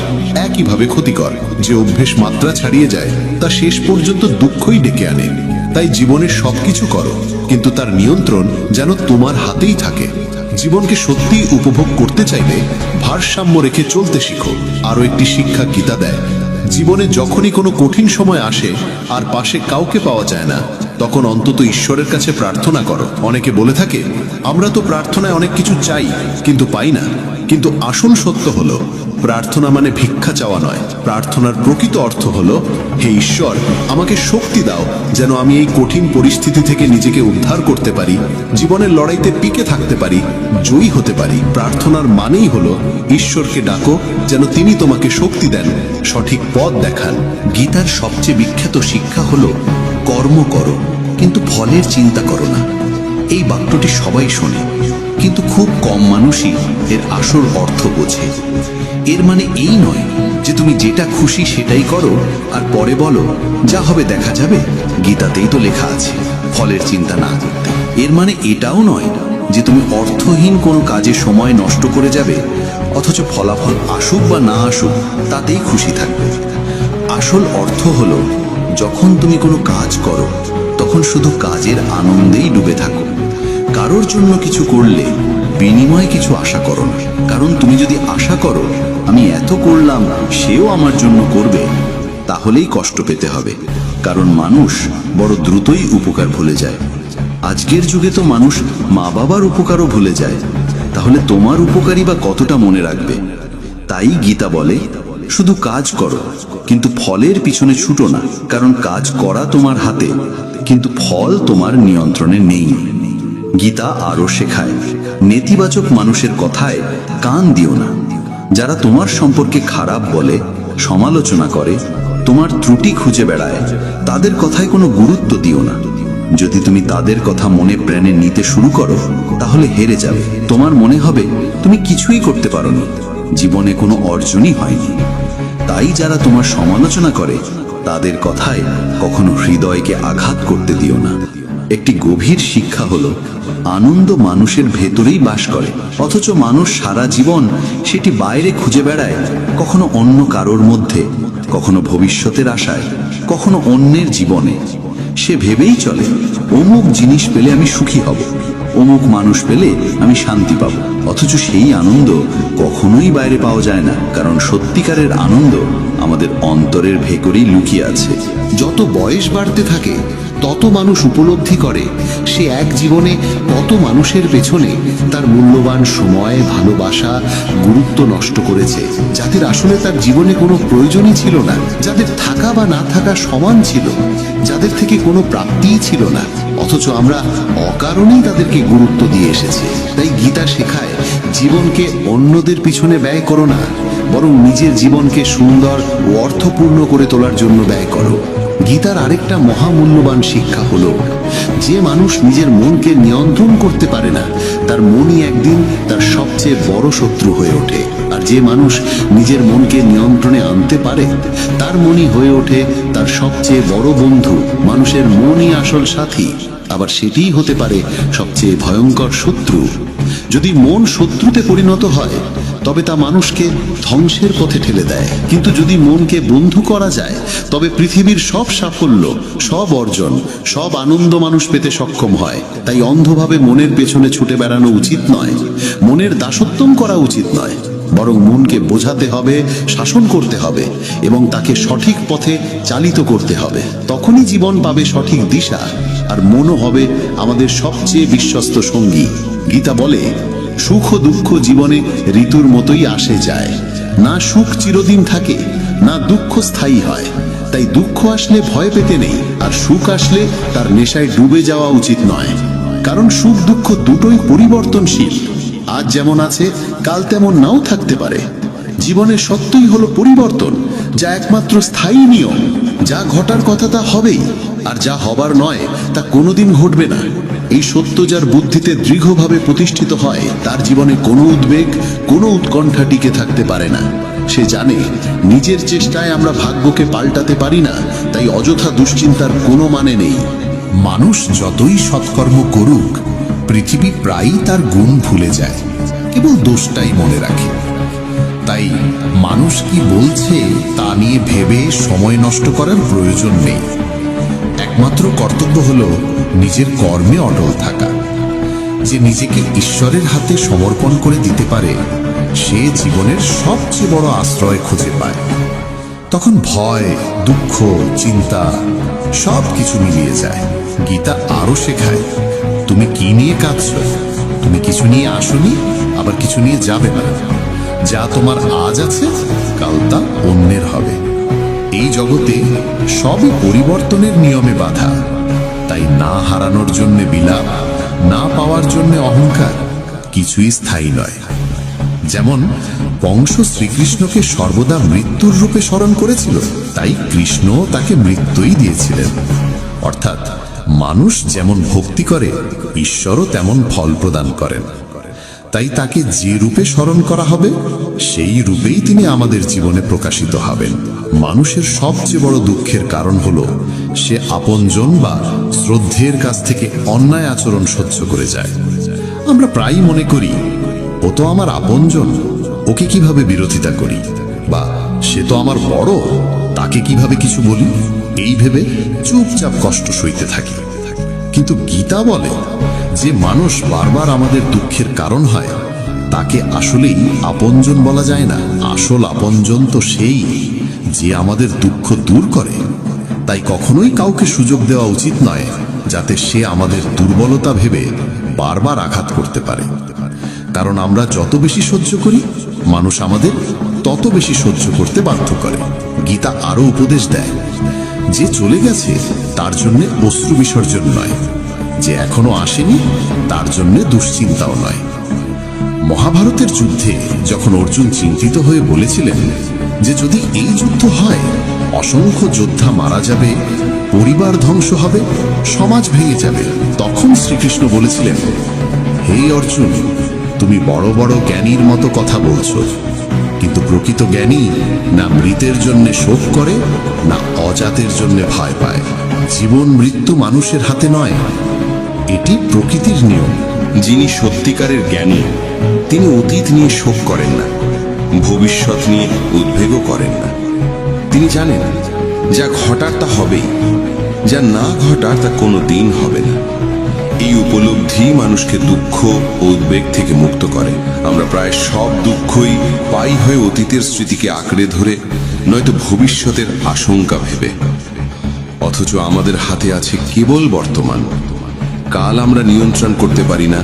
একইভাবে ক্ষতিকর। যে অভ্যেস মাত্রা ছাড়িয়ে যায় তা শেষ পর্যন্ত দুঃখই ডেকে আনে। তাই জীবনের সবকিছু করো, কিন্তু তার নিয়ন্ত্রণ যেন তোমার হাতেই থাকে। জীবনকে সত্যিই উপভোগ করতে চাইলে ভারসাম্য রেখে চলতে শিখো। আরও একটি শিক্ষা গীতা দেয়, জীবনে যখনই কোনো কঠিন সময় আসে আর পাশে কাউকে পাওয়া যায় না, তখন অন্তত ঈশ্বরের কাছে প্রার্থনা করো। অনেকে বলে থাকে, আমরা তো প্রার্থনায় অনেক কিছু চাই কিন্তু পাই না। কিন্তু আসল সত্য হলো, প্রার্থনা মানে ভিক্ষা চাওয়া নয়। প্রার্থনার প্রকৃত অর্থ হলো, হে ঈশ্বর, আমাকে শক্তি দাও যেন আমি এই কঠিন পরিস্থিতি থেকে নিজেকে উদ্ধার করতে পারি, জীবনের লড়াইতে টিকে থাকতে পারি, জয়ী হতে পারি। প্রার্থনার মানেই হলো ঈশ্বরকে ডাকো যেন তিনি তোমাকে শক্তি দেন, সঠিক পথ দেখান। গীতার সবচেয়ে বিখ্যাত শিক্ষা হলো, কর্ম করো কিন্তু ফলের চিন্তা করো না। এই বাক্যটি সবাই শোনে, কিন্তু খুব কম মানুষই এর আসল অর্থ বোঝে। এর মানে এই নয় যে তুমি যেটা খুশি সেটাই করো আর পরে বলো যা হবে দেখা যাবে, গীতাতেই তো লেখা আছে ফলের চিন্তা না করতে। এর মানে এটাও নয় যে তুমি অর্থহীন কোনো কাজে সময় নষ্ট করে যাবে, অথচ ফলাফল আসুক বা না আসুক তাতেই খুশি থাকবে। আসল অর্থ হলো, যখন তুমি কোনো কাজ করো তখন শুধু কাজের আনন্দেই ডুবে থাকো। কারোর জন্য কিছু করলে বিনিময়ে কিছু আশা করো না। কারণ তুমি যদি আশা করো আমি এত করলাম সেও আমার জন্য করবে, তাহলেই কষ্ট পেতে হবে। কারণ মানুষ বড় দ্রুতই উপকার ভুলে যায়। আজকের যুগে তো মানুষ মা বাবার উপকারও ভুলে যায়, তাহলে তোমার উপকারই বা কতটা মনে রাখবে? তাই গীতা বলে, শুধু কাজ করো কিন্তু ফলের পিছনে ছুটো না। কারণ কাজ করা তোমার হাতে, কিন্তু ফল তোমার নিয়ন্ত্রণে নেই। গীতা আরও শেখায়, নেতিবাচক মানুষের কথায় কান দিও না। যারা তোমার সম্পর্কে খারাপ বলে, সমালোচনা করে, তোমার ত্রুটি খুঁজে বেড়ায়, তাদের কথায় কোনো গুরুত্ব দিও না। যদি তুমি তাদের কথা মনে প্রাণে নিতে শুরু করো তাহলে হেরে যাবে। তোমার মনে হবে তুমি কিছুই করতে পারোনি, জীবনে কোনো অর্জনই হয়নি। তাই যারা তোমার সমালোচনা করে তাদের কথায় কখনো হৃদয়কে আঘাত করতে দিও না। একটি গভীর শিক্ষা হলো, আনন্দ মানুষের ভেতরেই বাস করে, অথচ মানুষ সারা জীবন সেটি বাইরে খুঁজে বেড়ায়। কখনো অন্য কারোর মধ্যে, কখনো ভবিষ্যতের আশায়, কখনো অন্যের জীবনে। সে ভেবেই চলে, অমুক জিনিস পেলে আমি সুখী হব, অমুক মানুষ পেলে আমি শান্তি পাব। অথচ সেই আনন্দ কখনোই বাইরে পাওয়া যায় না। কারণ সত্যিকারের আনন্দ আমাদের অন্তরের ভেতরেই লুকিয়ে আছে। যত বয়স বাড়তে থাকে তত মানুষ উপলব্ধি করে সে এক জীবনে কত মানুষের পেছনে তার মূল্যবান সময়, ভালোবাসা, গুরুত্ব নষ্ট করেছে, যাদের আসলে তার জীবনে কোনো প্রয়োজনই ছিল না, যাদের থাকা বা না থাকা সমান ছিল, যাদের থেকে কোনো প্রাপ্তিই ছিল না, অথচ আমরা অকারণেই তাদেরকে গুরুত্ব দিয়ে এসেছি। তাই গীতা শেখায়, জীবনকে অন্যদের পিছনে ব্যয় করো না, বরং নিজের জীবনকে সুন্দর ও অর্থপূর্ণ করে তোলার জন্য ব্যয় করো। গীতার আরেকটা মহামূল্যবান শিক্ষা হলো, যে মানুষ নিজের মনকে নিয়ন্ত্রণ করতে পারে না, তার মনই একদিন তার সবচেয়ে বড় শত্রু হয়ে ওঠে। আর যে মানুষ নিজের মনকে নিয়ন্ত্রণে আনতে পারে, তার মনই হয়ে ওঠে তার সবচেয়ে বড় বন্ধু। মানুষের মনই আসল সাথী, আবার সেটিই হতে পারে সবচেয়ে ভয়ঙ্কর শত্রু। যদি মন শত্রুতে পরিণত হয়, তবে তা মানুষকে ধ্বংসের পথে ঠেলে দেয়। কিন্তু যদি মনকে বন্ধু করা যায়, তবে পৃথিবীর সব সাফল্য, সব অর্জন, সব আনন্দ মানুষ পেতে সক্ষম হয়। তাই অন্ধভাবে মনের পেছনে ছুটে বেড়ানো উচিত নয়, মনের দাসত্বম করা উচিত নয়, বরং মনকে বোঝাতে হবে, শাসন করতে হবে এবং তাকে সঠিক পথে চালিত করতে হবে। তখনই জীবন পাবে সঠিক দিশা, আর মনও হবে আমাদের সবচেয়ে বিশ্বস্ত সঙ্গী। গীতা বলে, সুখ ও দুঃখ জীবনে ঋতুর মতোই আসে যায়, না সুখ চিরদিন থাকে, না দুঃখ স্থায়ী হয়। তাই দুঃখ আসলে ভয় পেতে নেই, আর সুখ আসলে তার নেশায় ডুবে যাওয়া উচিত নয়। কারণ সুখ দুঃখ দুটোই পরিবর্তনশীল, আজ যেমন আছে কাল তেমন নাও থাকতে পারে। জীবনের সত্যই হলো পরিবর্তন, যা একমাত্র স্থায়ী নিয়ম। যা ঘটার কথা তা হবেই, আর যা হবার নয় তা কোনোদিন ঘটবে না। এই সত্য যার বুদ্ধিতে দৃঢ়ভাবে প্রতিষ্ঠিত হয়, তার জীবনে কোনো উদ্বেগ, কোনো উৎকণ্ঠা টিকে থাকতে পারে না। সে জানে নিজের চেষ্টায় আমরা ভাগ্যকে পাল্টাতে পারি না, তাই অযথা দুশ্চিন্তার কোনো মানে নেই। মানুষ যতই সৎকর্ম করুক, পৃথিবী প্রায়ই তার গুণ ভুলে যায়, কেবল দোষটাই মনে রাখে। তাই মানুষ কি বলছে তা নিয়ে ভেবে সময় নষ্ট করার প্রয়োজন নেই। একমাত্র কর্তব্য হলো নিজের কর্মে অটল থাকা। যে নিজেকে ঈশ্বরের হাতে সমর্পণ করে দিতে পারে, সে জীবনের সবচেয়ে বড় আশ্রয় খুঁজে পায়। তখন ভয়, দুঃখ, চিন্তা সব কিছু মিলিয়ে যায়। গীতা আরো শেখায়, তুমি কি নিয়ে কাঁদছ? তুমি কিছু নিয়ে আসনি, আবার কিছু নিয়ে যাবে না। যা তোমার আজ আছে, কাল তা অন্যের হবে। এই জগতে সবই পরিবর্তনের নিয়মে বাঁধা। তাই না হারানোর জন্য বিলাপ, না পাওয়ার জন্য অহংকার কিছুই স্থায়ী নয়। যেমন কংস শ্রীকৃষ্ণকে সর্বদা মৃত্যুর রূপে স্মরণ করেছিল, তাই কৃষ্ণ তাকে মৃত্যুই দিয়েছিলেন। অর্থাৎ মানুষ যেমন ভক্তি করে, ঈশ্বরও তেমন ফল প্রদান করেন। তাই তাকে যে রূপে স্মরণ করা হবে, সেই রূপেই তিনি আমাদের জীবনে প্রকাশিত হবেন। মানুষের সবচেয়ে বড় দুঃখের কারণ হলো সে আপনজন বা শ্রদ্ধের কাছ থেকে অন্যায় আচরণ সহ্য করে যায়। আমরা প্রায়ই মনে করি, ও তো আমার আপনজন, ওকে কিভাবে বিরোধিতা করি, বা সে তো আমার বড়, তাকে কিভাবে কিছু বলি। এই ভেবে চুপচাপ কষ্ট সইতে থাকি। কিন্তু গীতা বলে, যে মানুষ বারবার আমাদের দুঃখের কারণ হয়, তাকে আসলেই আপনজন বলা যায় না। আসল আপনজন তো সেই যে আমাদের দুঃখ দূর করে। তাই কখনোই কাউকে সুযোগ দেওয়া উচিত নয়, যাতে সে আমাদের দুর্বলতা ভেবে বারবার আঘাত করতে পারে। কারণ আমরা যত বেশি সহ্য করি, মানুষ আমাদের তত বেশি সহ্য করতে বাধ্য করে। গীতা আরো উপদেশ দেয়, যে চলে গেছে তার জন্য অশ্রু বিসর্জন নয়, যে এখনো আসেনি তার জন্য দুশ্চিন্তাও নয়। মহাভারতের যুদ্ধে যখন অর্জুন চিন্তিত হয়ে বলেছিলেন যে যদি এই যুদ্ধ হয়, অসংখ্য যোদ্ধা মারা যাবে, পরিবার ধ্বংস হবে, সমাজ ভেঙে যাবে, তখন শ্রীকৃষ্ণ বলেছিলেন, হে অর্জুন, তুমি বড় বড় জ্ঞানীর মতো কথা বলছো, কিন্তু প্রকৃত জ্ঞানী না মৃতের জন্য শোক করে, না অজাতের জন্য ভয় পায়। জীবন মৃত্যু মানুষের হাতে নয়, এটি প্রকৃতির নিয়ম। যিনি সত্যিকারের জ্ঞানী, তিনি অতীত নিয়ে শোক করেন না, ভবিষ্যৎ নিয়ে উদ্বেগও করেন না। তিনি জানেন যা ঘটার তা হবেই, যা না ঘটার তা কোনো দিন হবে না। এই উপলব্ধি মানুষকে দুঃখ ও উদ্বেগ থেকে মুক্ত করে। আমরা প্রায় সব দুঃখই পাই হয় অতীতের স্মৃতিকে আঁকড়ে ধরে, নয়তো ভবিষ্যতের আশঙ্কা ভেবে। অথচ আমাদের হাতে আছে কেবল বর্তমান। কাল আমরা নিয়ন্ত্রণ করতে পারি না,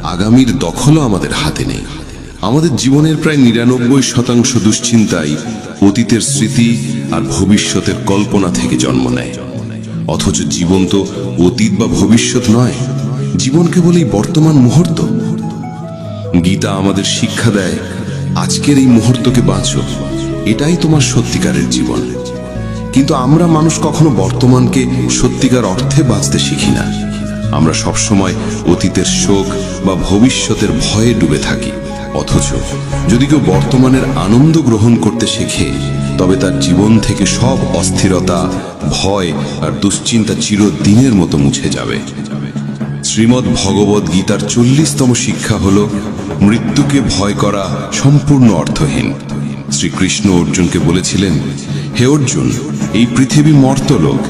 আগামীর দখলও আমাদের হাতে নেই। আমাদের জীবনের প্রায় ৯৯% দুশ্চিন্তাই অতীতের স্মৃতি আর ভবিষ্যতের কল্পনা থেকে জন্ম নেয়। অথচ জীবন তো অতীত বা ভবিষ্যৎ নয়, জীবন কেবল এই বর্তমান মুহূর্ত। গীতা আমাদের শিক্ষা দেয়, আজকের এই মুহূর্তকে বাঁচো, এটাই তোমার সত্যিকারের জীবন। কিন্তু আমরা মানুষ কখনো বর্তমানকে সত্যিকার অর্থে বাঁচতে শিখি না। আমরা সবসময় অতীতের শোক বা ভবিষ্যতের ভয়ে ডুবে থাকি। অথচ যদি কেউ বর্তমানের আনন্দ গ্রহণ করতে শেখে, তবে তার জীবন থেকে সব অস্থিরতা, ভয় আর দুশ্চিন্তা চিরদিনের মতো মুছে যাবে। শ্রীমদ্ ভগবদ গীতার 40তম শিক্ষা হল, মৃত্যুকে ভয় করা সম্পূর্ণ অর্থহীন। শ্রীকৃষ্ণ অর্জুনকে বলেছিলেন, হে অর্জুন, এই পৃথিবী মর্তলোক।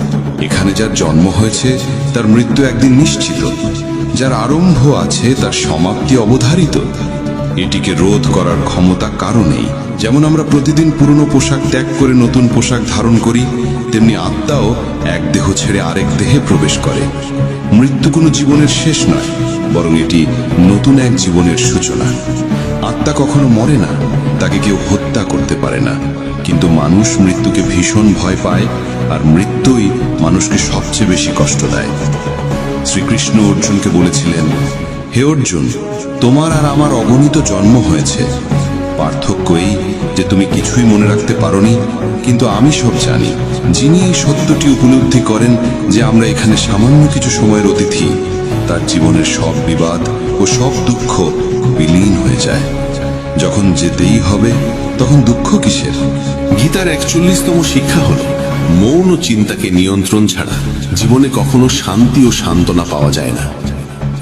এখানে যার জন্ম হয়েছে তার মৃত্যু একদিন নিশ্চিত। যার আরম্ভ আছে তার সমাপ্তি অবধারিত। এটিকে রোধ করার ক্ষমতা কারো নেই। যেমন আমরা প্রতিদিন পুরনো পোশাক ত্যাগ করে নতুন পোশাক ধারণ করি, তেমনি আত্মাও এক দেহ ছেড়ে আরেক দেহে প্রবেশ করে। মৃত্যু কোনো জীবনের শেষ নয়, বরং এটি নতুন এক জীবনের সূচনা। আত্মা কখনো মরে না, তাকে কেউ হত্যা করতে পারে না। কিন্তু মানুষ মৃত্যুকে ভীষণ ভয় পায়, আর মৃত্যুই মানুষকে সবচেয়ে বেশি কষ্ট দেয়। শ্রীকৃষ্ণ অর্জুনকে বলেছিলেন, হে অর্জুন, তোমার আর আমার অগণিত জন্ম হয়েছে। পার্থক্য এই যে তুমি কিছুই মনে রাখতে পারোনি, কিন্তু আমি সব জানি। যিনি এই সত্যটি উপলব্ধি করেন যে আমরা এখানে সামান্য কিছু সময়ের অতিথি, তার জীবনের সব বিবাদ ও সব দুঃখ বিলীন হয়ে যায়। যখন যেতেই হবে তখন দুঃখ কিসের? গীতার 41তম শিক্ষা হল, মৌন চিন্তাকে নিয়ন্ত্রণ ছাড়া জীবনে কখনো শান্তি ও সান্ত্বনা পাওয়া যায় না।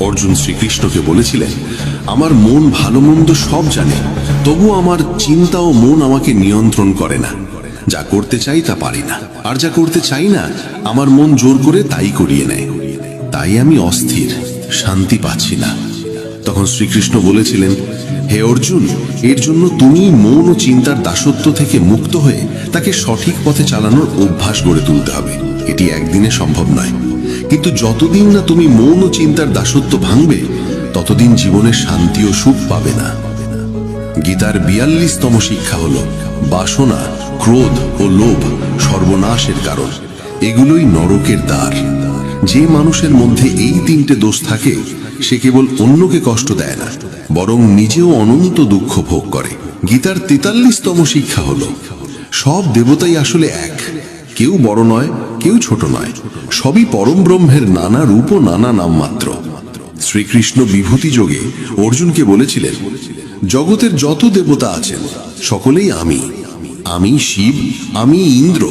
অর্জুন শ্রীকৃষ্ণকে বলেছিলেন, আমার মন ভালো মন্দ সব জানে, তবু আমার চিন্তা ও মন আমাকে নিয়ন্ত্রণ করে না। যা করতে চাই তা পারি না, আর যা করতে চাই না আমার মন জোর করে তাই করিয়ে নেয়। তাই আমি অস্থির, শান্তি পাচ্ছি না। তখন শ্রীকৃষ্ণ বলেছিলেন, হে অর্জুন, এর জন্য তুমি মন ও চিন্তার দাসত্ব থেকে মুক্ত হয়ে তাকে সঠিক পথে চালানোর অভ্যাস গড়ে তুলতে হবে। এটি একদিনে সম্ভব নয়, কিন্তু যতদিন না তুমি মন ও চিন্তার দাসত্ব ভাঙবে, ততদিন জীবনে শান্তি ও সুখ পাবে না। গীতার 42তম শিক্ষা হল, বাসনা, ক্রোধ ও লোভ সর্বনাশের কারণ। এগুলোই নরকের দ্বার। যে মানুষের মধ্যে এই তিনটে দোষ থাকে, সে কেবল অন্যকে কষ্ট দেয় না, বরং নিজেও অনন্ত দুঃখ ভোগ করে। গীতার 43তম শিক্ষা হল, সব দেবতাই আসলে এক। কেউ বড় নয়, কেউ ছোট নয়, সবই পরম ব্রহ্মের নানা রূপ ও নানা নাম মাত্র। শ্রীকৃষ্ণ বিভূতি যোগে অর্জুনকে বলেছিলেন, জগতের যত দেবতা আছেন সকলেই আমি। আমি শিব, আমি ইন্দ্র,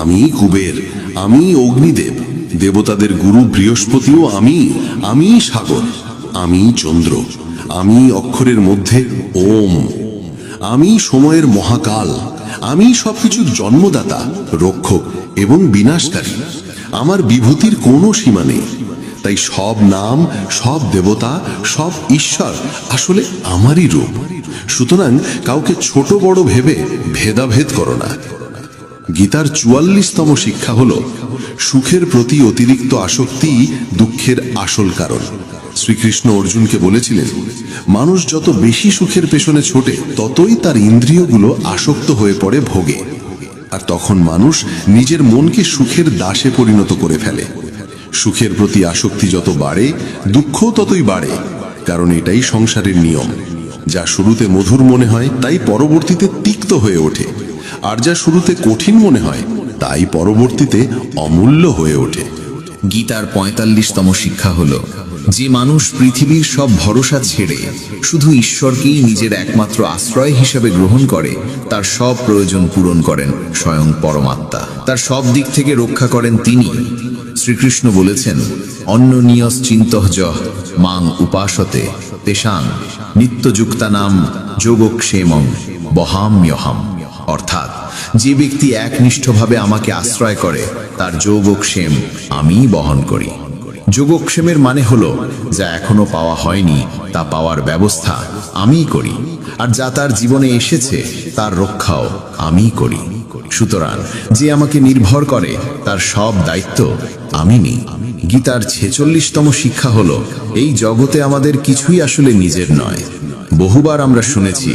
আমি কুবের, আমি অগ্নিদেব, দেবতাদের গুরু বৃহস্পতিও আমি সাগর, আমি চন্দ্র, আমি অক্ষরের মধ্যে ওম, আমি সময়ের মহাকাল, আমি সবকিছুর জন্মদাতা, রক্ষক এবং বিনাশকারী। আমার বিভূতির কোনো সীমা নেই। তাই সব নাম, সব দেবতা, সব ঈশ্বর আসলে আমারই রূপ। সুতরাং কাউকে ছোট বড় ভেবে ভেদাভেদ করো না। গীতার 44তম শিক্ষা হল, সুখের প্রতি অতিরিক্ত আসক্তি দুঃখের আসল কারণ। শ্রীকৃষ্ণ অর্জুনকে বলেছিলেন, মানুষ যত বেশি সুখের পেছনে ছোটে, ততই তার ইন্দ্রিয়গুলো আসক্ত হয়ে পড়ে ভোগে, আর তখন মানুষ নিজের মনকে সুখের দাসে পরিণত করে ফেলে। সুখের প্রতি আসক্তি যত বাড়ে, দুঃখও ততই বাড়ে, কারণ এটাই সংসারের নিয়ম। যা শুরুতে মধুর মনে হয় তাই পরবর্তীতে তিক্ত হয়ে ওঠে, আর যা শুরুতে কঠিন মনে হয় তাই পরবর্তীতে অমূল্য হয়ে ওঠে। গীতার 45তম শিক্ষা হল, যে মানুষ পৃথিবীর সব ভরসা ছেড়ে শুধু ঈশ্বরকেই নিজের একমাত্র আশ্রয় হিসেবে গ্রহণ করে, তার সব প্রয়োজন পূরণ করেন স্বয়ং পরমাত্মা। তার সব দিক থেকে রক্ষা করেন তিনি। শ্রীকৃষ্ণ বলেছেন, অন্যনিয়শ্চিন্তঃ যঃ মাং উপাসতে তেষাং নিত্যযুক্তানাম যোগক্ষেমং বহাম্যহম। অর্থাৎ, যে ব্যক্তি একনিষ্ঠভাবে আমাকে আশ্রয় করে, তার যোগক্ষেম আমিই বহন করি। যোগক্ষেমের মানে হলো, যা এখনো পাওয়া হয়নি তা পাওয়ার ব্যবস্থা আমিই করি, আর যা তার জীবনে এসেছে তার রক্ষাও আমিই করি। সুতরাং যে আমাকে নির্ভর করে তার সব দায়িত্ব আমি নিই। গীতার 46তম শিক্ষা হলো, এই জগতে আমাদের কিছুই আসলে নিজের নয়। বহুবার আমরা শুনেছি,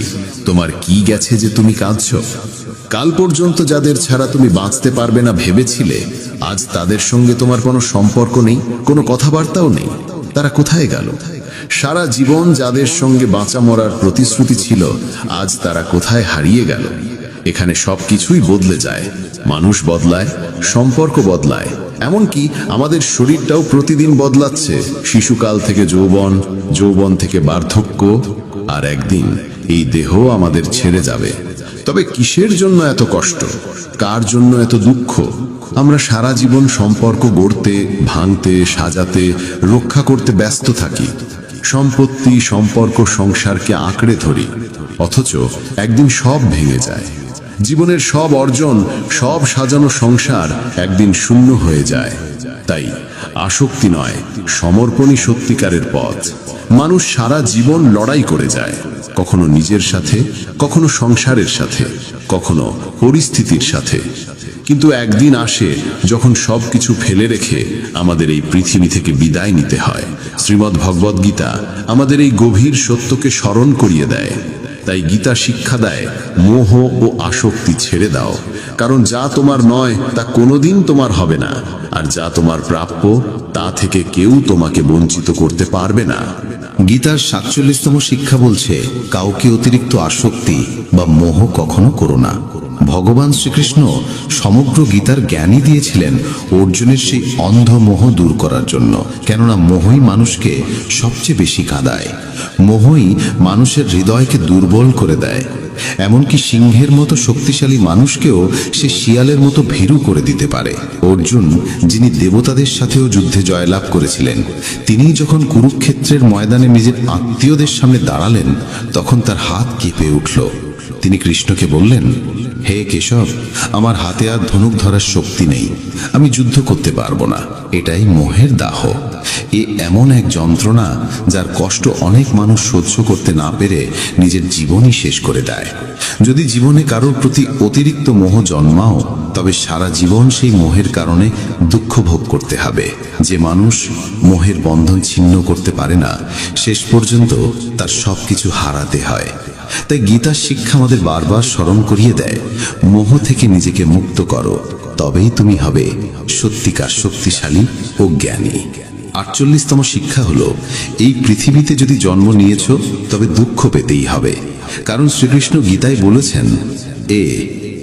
তোমার কি গেছে যে তুমি কাঁদছো? কাল পর্যন্ত যাদের ছাড়া তুমি বাঁচতে পারবে না ভেবেছিলে, আজ তাদের সঙ্গে তোমার কোনো সম্পর্ক নেই, কোনো কথাবার্তাও নেই। তারা কোথায় গেল? সারা জীবন যাদের সঙ্গে বাঁচা মরার প্রতিশ্রুতি ছিল, আজ তারা কোথায় হারিয়ে গেল। এখানে সবকিছুই বদলে যায়, মানুষ বদলায়, সম্পর্ক বদলায়, এমনকি আমাদের শরীরটাও প্রতিদিন বদলাচ্ছে। শিশুকাল থেকে যৌবন, যৌবন থেকে বার্ধক্য, আর একদিন এই দেহ আমাদের ছেড়ে যাবে। তবে কিসের জন্য এত কষ্ট, কার জন্য এত দুঃখ? আমরা সারা জীবন সম্পর্ক গড়তে, ভাঙতে, সাজাতে, রক্ষা করতে ব্যস্ত থাকি। সম্পত্তি, সম্পর্ক, সংসারকে আঁকড়ে ধরি, অথচ একদিন সব ভেঙে যায়। জীবনের সব অর্জন, সব সাজানো সংসার একদিন শূন্য হয়ে যায়। তাই আসক্তি নয়, সমর্পণই সত্যিকারের পথ। মানুষ সারা জীবন লড়াই করে যায়, কখনো নিজের সাথে, কখনো সংসারের সাথে, কখনো পরিস্থিতির সাথে। কিন্তু একদিন আসে যখন সবকিছু ফেলে রেখে আমাদের এই পৃথিবী থেকে বিদায় নিতে হয়। শ্রীমদ্ ভগবদ গীতা আমাদের এই গভীর সত্যকে স্মরণ করিয়ে দেয়। তাই গীতা শিক্ষা দেয়, মোহ ও আসক্তি ছেড়ে দাও, কারণ যা তোমার নয় তা কোনোদিন তোমার হবে না, আর যা তোমার প্রাপ্য তা থেকে কেউ তোমাকে বঞ্চিত করতে পারবে না। গীতার 47তম শিক্ষা বলছে, কাউকে অতিরিক্ত আসক্তি বা মোহ কখনো করো না। ভগবান শ্রীকৃষ্ণ সমগ্র গীতার জ্ঞানই দিয়েছিলেন অর্জুনের সেই অন্ধ মোহ দূর করার জন্য। কেননা মোহই মানুষকে সবচেয়ে বেশি কাঁদায়, মোহই মানুষের হৃদয়কে দুর্বল করে দেয়। এমনকি সিংহের মতো শক্তিশালী মানুষকেও সে শিয়ালের মতো ভীরু করে দিতে পারে। অর্জুন, যিনি দেবতাদের সাথেও যুদ্ধে জয়লাভ করেছিলেন, তিনি যখন কুরুক্ষেত্রের ময়দানে নিজের আত্মীয়দের সামনে দাঁড়ালেন, তখন তার হাত কেঁপে উঠল। তিনি কৃষ্ণকে বললেন, হে কেশব, আমার হাতে আর ধনুক ধরার শক্তি নেই, আমি যুদ্ধ করতে পারবো না। এটাই মোহের দাহ। এ এমন এক যন্ত্রণা যার কষ্ট অনেক মানুষ সহ্য করতে না পেরে নিজের জীবনই শেষ করে দেয়। যদি জীবনে কারোর প্রতি অতিরিক্ত মোহ জন্মাও, তবে সারা জীবন সেই মোহের কারণে দুঃখ ভোগ করতে হবে। যে মানুষ মোহের বন্ধন ছিন্ন করতে পারে না, শেষ পর্যন্ত তার সবকিছু হারাতে হয়। তাই গীতার শিক্ষা আমাদের বারবার স্মরণ করিয়ে দেয়, মোহ থেকে নিজেকে মুক্ত করো, তবেই তুমি হবে সত্যিকার শক্তিশালী ও জ্ঞানী। 48তম শিক্ষা হলো, এই পৃথিবীতে যদি জন্ম নিয়েছ তবে দুঃখ পেতেই হবে। কারণ শ্রীকৃষ্ণ গীতায় বলেছেন,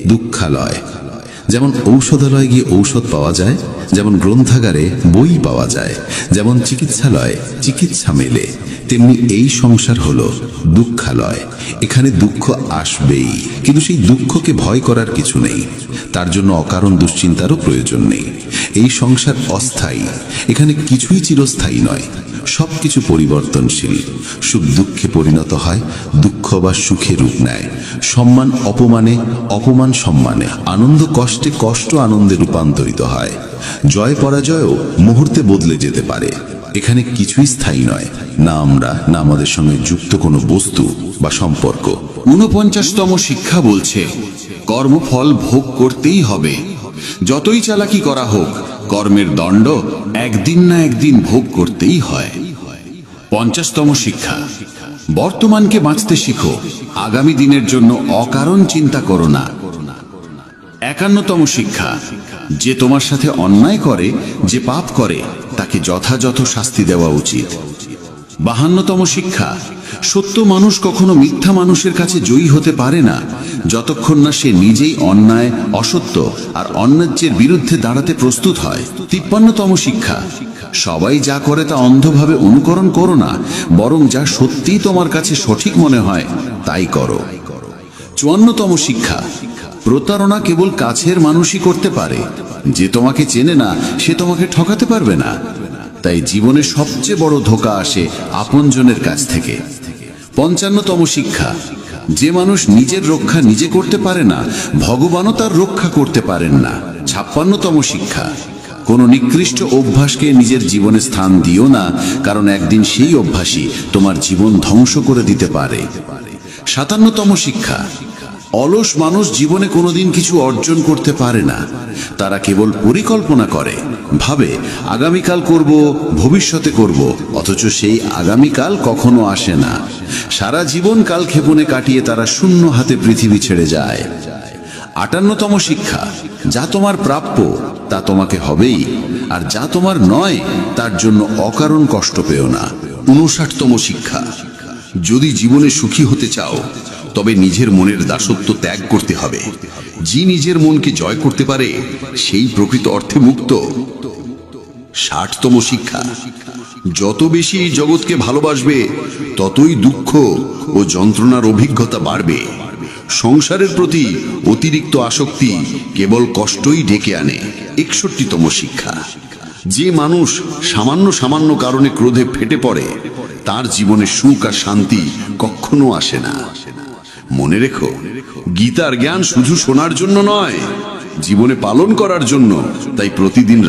দুঃখালয়। যেমন ঔষধালয়ে গিয়ে ঔষধ পাওয়া যায়, যেমন গ্রন্থাগারে বই পাওয়া যায়, যেমন চিকিৎসালয়ে চিকিৎসা মেলে, তেমনি এই সংসার হলো দুঃখালয়। এখানে দুঃখ আসবেই, কিন্তু সেই দুঃখকে ভয় করার কিছু নেই, তার জন্য অকারণ দুশ্চিন্তারও প্রয়োজন নেই। এই সংসার অস্থায়ী, এখানে কিছুই চিরস্থায়ী নয়, সবকিছু পরিবর্তনশীল। সুখ দুঃখে পরিণত হয়, দুঃখ বা সুখে রূপ নেয়। সম্মান অপমানে, অপমান সম্মানে, আনন্দ কষ্টে, কষ্ট আনন্দে রূপান্তরিত হয়। জয় পরাজয়ও মুহূর্তে বদলে যেতে পারে। এখানে কিছুই স্থায়ী নয়, না আমরা, না আমাদের সঙ্গে যুক্ত কোনো বস্তু বা সম্পর্ক। 49তম শিক্ষা বলছে, কর্মফল ভোগ করতেই হবে। যতই চালাকি করা হোক, কর্মের দণ্ড একদিন না একদিন ভোগ করতেই হয়। 50তম শিক্ষা, বর্তমানকে বাঁচতে শিখো, আগামী দিনের জন্য অকারণ চিন্তা করো না। 51তম শিক্ষা, যে তোমার সাথে অন্যায় করে, যে পাপ করে, তাকে যথাযথ শাস্তি দেওয়া উচিত। 52তম শিক্ষা, সত্য মানুষ কখনো মিথ্যা মানুষের কাছে জয়ী হতে পারে না, যতক্ষণ না সে নিজেই অন্যায়, অসত্য আর অন্যায্যের বিরুদ্ধে দাঁড়াতে প্রস্তুত হয়। 53তম শিক্ষা, সবাই যা করে তা অন্ধভাবে অনুকরণ করো না, বরং যা সত্যিই তোমার কাছে সঠিক মনে হয় তাই করো। 54তম শিক্ষা, প্রতারণা কেবল কাছের মানুষই করতে পারে, যে তোমাকে চেনে না সে তোমাকে ঠকাতে পারবে না। তাই জীবনে সবচেয়ে বড় ধোঁকা আসে আপনজনের কাছ থেকে। 55তম শিক্ষা, যে মানুষ নিজের রক্ষা নিজে করতে পারে না, ভগবানও তার রক্ষা করতে পারেন না। 56তম শিক্ষা, কোনো নিকৃষ্ট অভ্যাসকে নিজের জীবনে স্থান দিও না, কারণ একদিন সেই অভ্যাসই তোমার জীবন ধ্বংস করে দিতে পারে। 57তম শিক্ষা, অলস মানুষ জীবনে কোনোদিন কিছু অর্জন করতে পারে না। তারা কেবল পরিকল্পনা করে, ভাবে আগামীকাল করব, ভবিষ্যতে করব, অথচ সেই আগামীকাল কখনো আসে না। সারা জীবন কালক্ষেপণে কাটিয়ে তারা শূন্য হাতে পৃথিবী ছেড়ে যায়। 58তম শিক্ষা, যা তোমার প্রাপ্য তা তোমাকে হবেই, আর যা তোমার নয় তার জন্য অকারণ কষ্ট পেও না। 59তম শিক্ষা, যদি জীবনে সুখী হতে চাও তবে নিজের মনের দাসত্ব ত্যাগ করতে হবে। যে নিজের মনকে জয় করতে পারে সেই প্রকৃত অর্থে মুক্ত। 60তম শিক্ষা, যত বেশি এই জগৎকে ভালোবাসবে ততই দুঃখ ও যন্ত্রণার অভিজ্ঞতা বাড়বে। সংসারের প্রতি অতিরিক্ত আসক্তি কেবল কষ্টই ডেকে আনে। 61তম শিক্ষা, যে মানুষ সামান্য সামান্য কারণে ক্রোধে ফেটে পড়ে তার জীবনে সুখ আর শান্তি কখনো আসে না। মনে রেখো, গীতার জ্ঞান শুধু শোনার জন্য নয়, জীবনে পালন করার জন্য। তাই প্রতিদিন